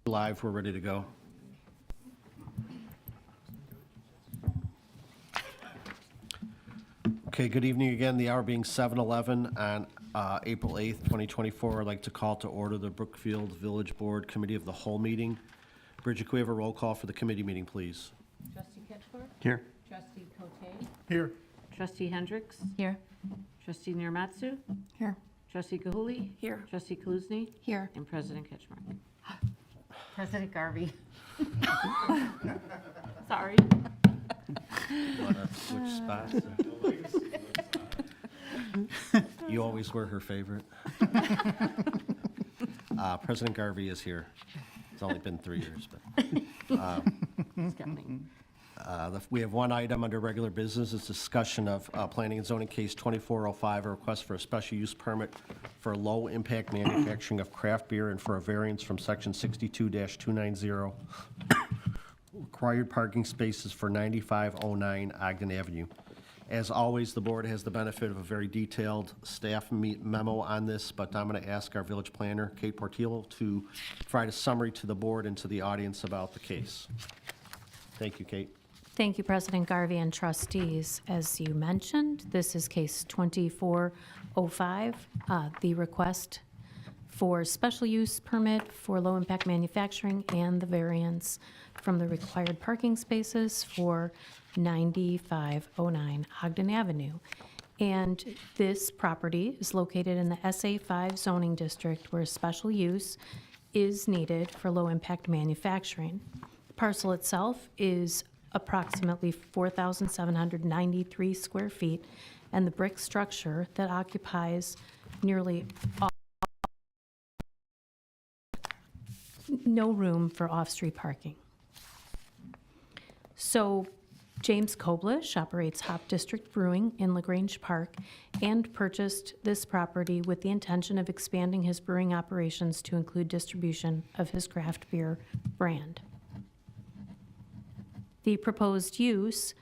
Live, we're ready to go. Okay, good evening again. The hour being 7:11 on April 8th, 2024. I'd like to call to order the Brookfield Village Board Committee of the Whole meeting. Bridget, can we have a roll call for the committee meeting, please? Trustee Ketchler? Here. Trustee Cote? Here. Trustee Hendricks? Here. Trustee Niramatsu? Here. Trustee Gahuli? Here. Trustee Kaluzny? Here. And President Ketchmark. President Garvey. Sorry. Want to switch spots? You always were her favorite. President Garvey is here. It's only been 3 years, but. It's coming. We have one item under regular business, is discussion of planning and zoning case 2405, a request for a special use permit for low-impact manufacturing of craft beer and for a variance from section 62-290, required parking spaces for 9509 Ogden Avenue. As always, the board has the benefit of a very detailed staff memo on this, but I'm going to ask our village planner, Kate Portillo, to provide a summary to the board and to the audience about the case. Thank you, Kate. Thank you, President Garvey and trustees. As you mentioned, this is case 2405, the request for special use permit for low-impact manufacturing and the variance from the required parking spaces for 9509 Ogden Avenue. And this property is located in the SA5 zoning district where special use is needed for low-impact manufacturing. The parcel itself is approximately 4,793 square feet, and the brick structure that occupies nearly no room for off-street parking. So James Koblish operates Hop District Brewing in LaGrange Park and purchased this property with the intention of expanding his brewing operations to include distribution of his craft beer brand. The proposed use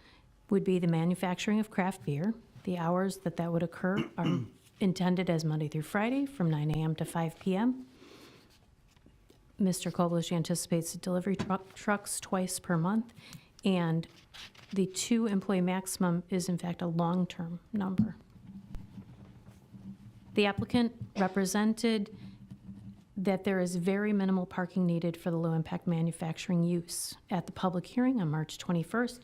would be the manufacturing of craft beer. The hours that would occur are intended as Monday through Friday from 9 a.m. to 5 p.m. Mr. Koblish anticipates delivery trucks twice per month, and the 2-employee maximum is in fact a long-term number. The applicant represented that there is very minimal parking needed for the low-impact manufacturing use. At the public hearing on March 21st,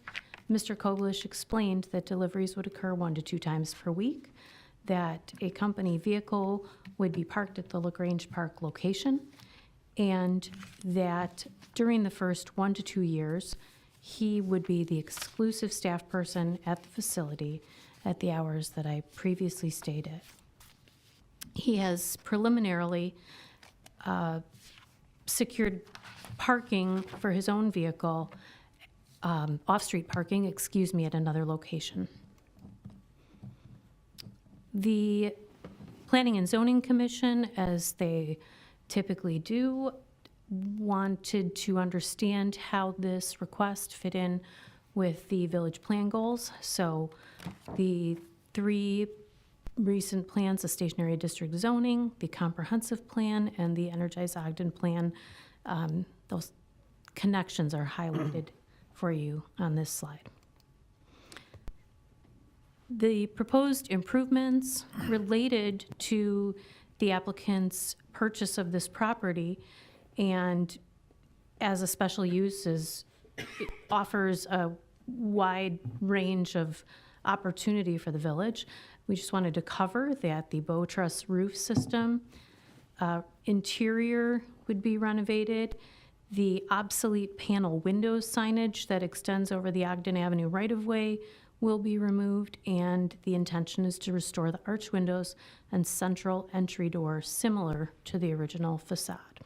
Mr. Koblish explained that deliveries would occur 1 to 2 times per week, that a company vehicle would be parked at the LaGrange Park location, and that during the first 1 to 2 years, he would be the exclusive staff person at the facility at the hours that I previously stated. He has preliminarily secured parking for his own vehicle, off-street parking, at another location. The Planning and Zoning Commission, as they typically do, wanted to understand how this request fit in with the village plan goals. So the 3 recent plans, the stationary district zoning, the comprehensive plan, and the Energize Ogden plan, those connections are highlighted for you on this slide. The proposed improvements related to the applicant's purchase of this property, and as a special use, it offers a wide range of opportunity for the village. We just wanted to cover that the bow truss roof system interior would be renovated. The obsolete panel windows signage that extends over the Ogden Avenue right-of-way will be removed, and the intention is to restore the arch windows and central entry door similar to the original facade.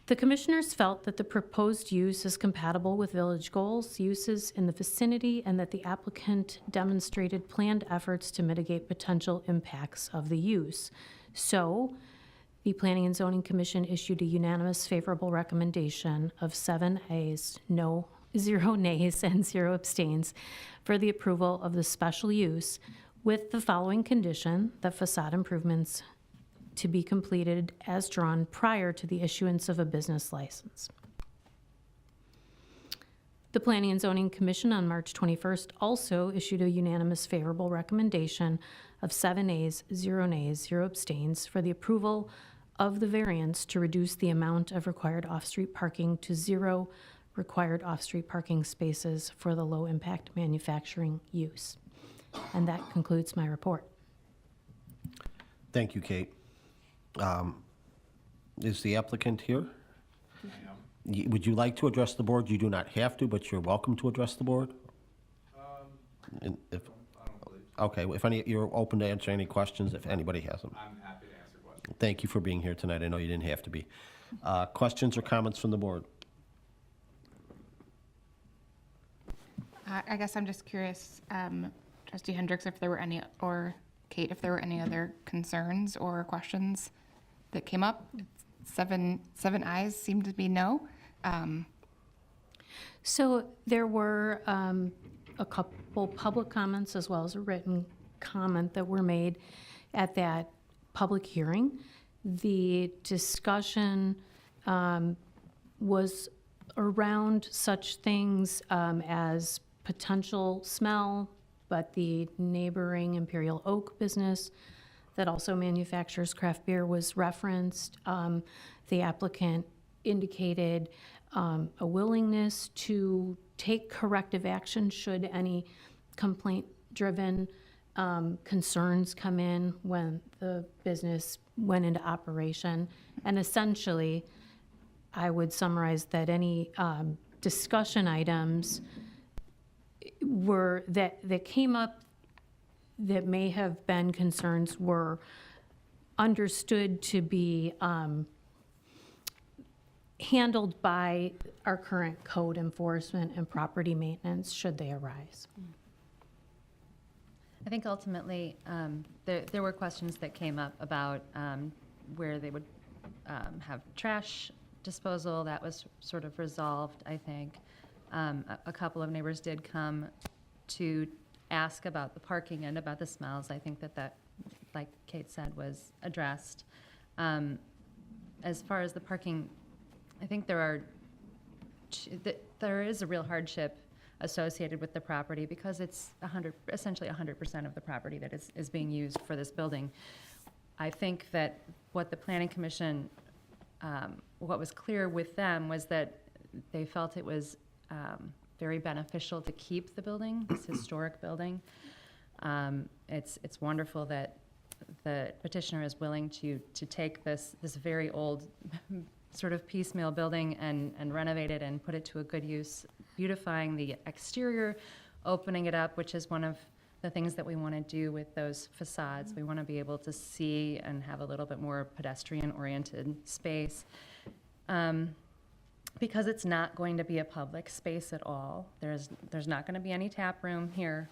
The commissioners felt that the proposed use is compatible with village goals, uses in the vicinity, and that the applicant demonstrated planned efforts to mitigate potential impacts of the use. So, the Planning and Zoning Commission issued a unanimous favorable recommendation of 7 ayes, 0 nays, and 0 abstains for the approval of the special use, with the following condition: that facade improvements to be completed as drawn prior to the issuance of a business license. The Planning and Zoning Commission on March 21st also issued a unanimous favorable recommendation of 7 ayes, 0 nays, 0 abstains for the approval of the variance to reduce the amount of required off-street parking to 0 required off-street parking spaces for the low-impact manufacturing use. And that concludes my report. Thank you, Kate. Is the applicant here? Would you like to address the board? You do not have to, but you're welcome to address the board. And if, okay, if any, you're open to answer any questions if anybody has them. I'm happy to answer questions. Thank you for being here tonight. I know you didn't have to be. Questions or comments from the board? I guess I'm just curious, Trustee Hendricks, if there were any, or Kate, if there were any other concerns or questions that came up. Seven ayes seemed to be no. So there were a couple public comments as well as a written comment that were made at that public hearing. The discussion was around such things as potential smell, but the neighboring Imperial Oak business that also manufactures craft beer was referenced. The applicant indicated a willingness to take corrective action should any complaint-driven concerns come in when the business went into operation. And essentially, I would summarize that any discussion items that came up that may have been concerns were understood to be handled by our current code enforcement and property maintenance should they arise. I think ultimately, there were questions that came up about where they would have trash disposal. That was sort of resolved, I think. A couple of neighbors did come to ask about the parking and about the smells. I think that, like Kate said, was addressed. As far as the parking, I think there is a real hardship associated with the property because it's essentially 100% of the property that is being used for this building. I think that what the Planning Commission, what was clear with them was that they felt it was very beneficial to keep the building, this historic building. It's wonderful that the petitioner is willing to take this very old sort of piecemeal building and renovate it and put it to a good use, beautifying the exterior, opening it up, which is one of the things that we want to do with those facades. We want to be able to see and have a little bit more pedestrian-oriented space. Because it's not going to be a public space at all. There's not going to be any tap room here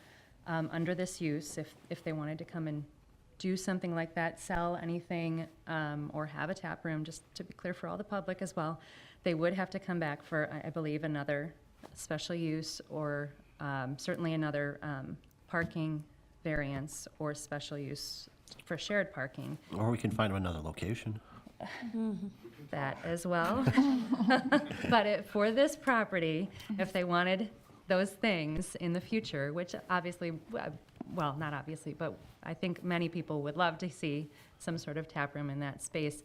under this use. If they wanted to come and do something like that, sell anything, or have a tap room, just to be clear for all the public as well, they would have to come back for, I believe, another special use or certainly another parking variance or special use for shared parking. Or we can find them another location. That as well. But for this property, if they wanted those things in the future, which obviously, well, not obviously, but I think many people would love to see some sort of tap room in that space,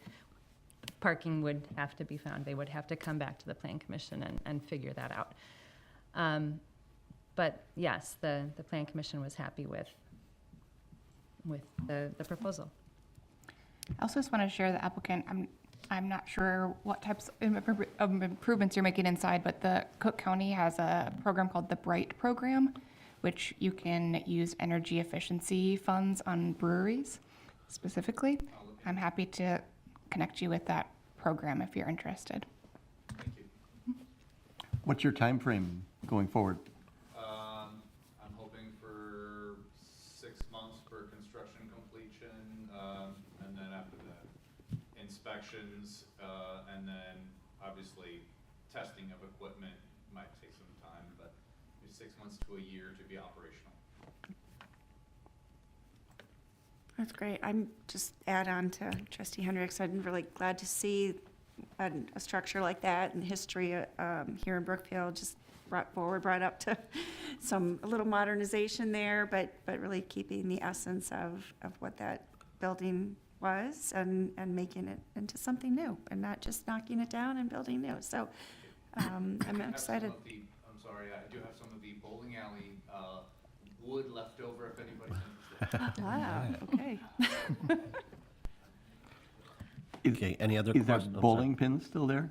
parking would have to be found. They would have to come back to the Plan Commission and figure that out. But yes, the Plan Commission was happy with the proposal. I also just want to share the applicant, I'm not sure what types of improvements you're making inside, but the Cook County has a program called the Bright Program, which you can use energy efficiency funds on breweries specifically. I'm happy to connect you with that program if you're interested. Thank you. What's your time frame going forward? I'm hoping for 6 months for construction completion, and then after that, inspections, and then obviously testing of equipment might take some time, but maybe 6 months to a year to be operational. That's great. I'm just add on to Trustee Hendricks. I'm really glad to see a structure like that and history here in Brookfield just brought up to a little modernization there, but really keeping the essence of what that building was and making it into something new and not just knocking it down and building new. So I'm I have some excited. of the- I'm sorry, I do have some of the bowling alley wood left over if anybody's interested. Wow, okay. Okay, any other Is questions? that bowling pin still there?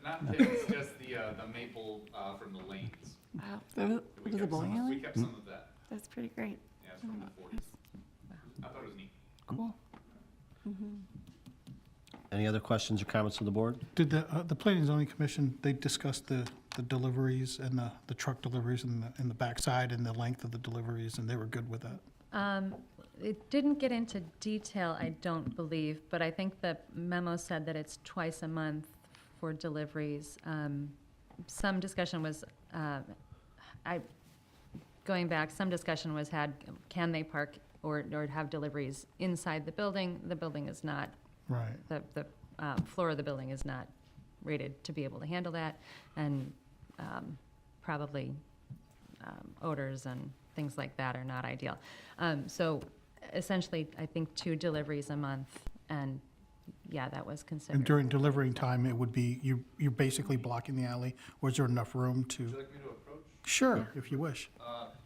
Not pins, just the maple from the lanes. Wow, We was a kept bowling some- alley? We kept some of that. That's pretty great. Yeah, it's from the 40s. I thought it was neat. Cool. Any other questions or comments from the board? Did the Planning and Zoning Commission, they discussed the deliveries and the truck deliveries and the backside and the length of the deliveries, and they were good with that? It didn't get into detail, I don't believe, but I think the memo said that it's twice a month for deliveries. Some discussion was, going back, some discussion was had, can they park or have deliveries inside the building? The building is not, Right. the floor of the building is not rated to be able to handle that, and probably odors and things like that are not ideal. So essentially, I think 2 deliveries a month, and yeah, that was And considered. during delivering time, it would be, you're basically blocking the alley. Was there enough room Would to? you like me to approach? Sure, if you wish.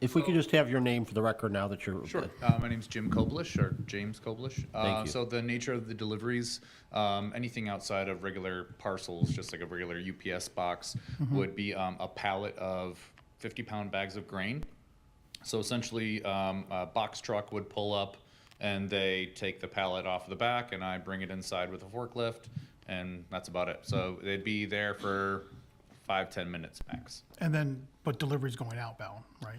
If we could just have your name for the record now that you're. Sure. My name's Jim Koblish, or James Koblish. Thank you. So the nature of the deliveries, anything outside of regular parcels, just like a regular UPS box, would be a pallet of 50-pound bags of grain. So essentially, a box truck would pull up, and they take the pallet off the back, and I bring it inside with a forklift, and that's about it. So they'd be there for 5-10 minutes max. And then, but deliveries going outbound, right?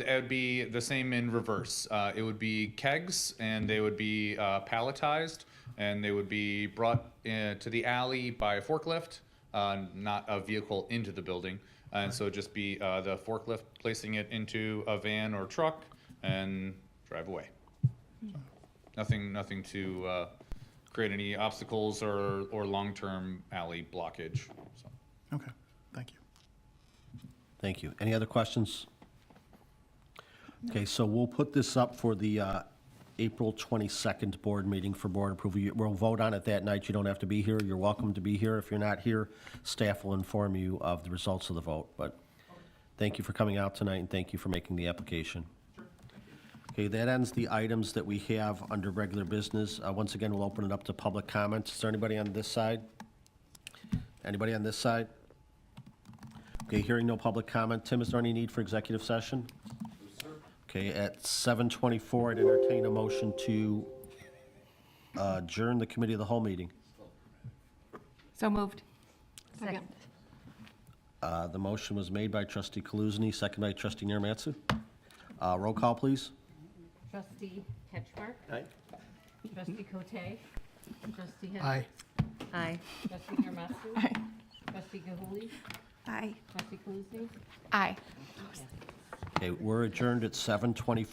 It would be the same in reverse. It would be kegs, and they would be palletized, and they would be brought to the alley by a forklift, not a vehicle into the building. And so it'd just be the forklift placing it into a van or truck and drive away. Nothing to create any obstacles or long-term alley blockage. So. Okay, thank you. Thank you. Any other questions? Okay, so we'll put this up for the April 22nd board meeting for board approval. We'll vote on it that night. You don't have to be here. You're welcome to be here. If you're not here, staff will inform you of the results of the vote. But thank you for coming out tonight, and thank you for making the application. Okay, that ends the items that we have under regular business. Once again, we'll open it up to public comments. Is there anybody on this side? Anybody on this side? Okay, hearing no public comment. Tim, is there any need for executive session? Okay, at 7:24, I'd entertain a motion to adjourn the committee of the whole meeting. So moved. Second. The motion was made by trustee Kaluzny, second by trustee Niramatsu. Roll call, please. Trustee Ketchmark. Aye. Trustee Cote. Trustee Hendricks. Aye. Aye. Trustee Niramatsu. Trustee Gahuli. Aye. Trustee Kaluzny. Aye. Okay, we're adjourned at 7:24.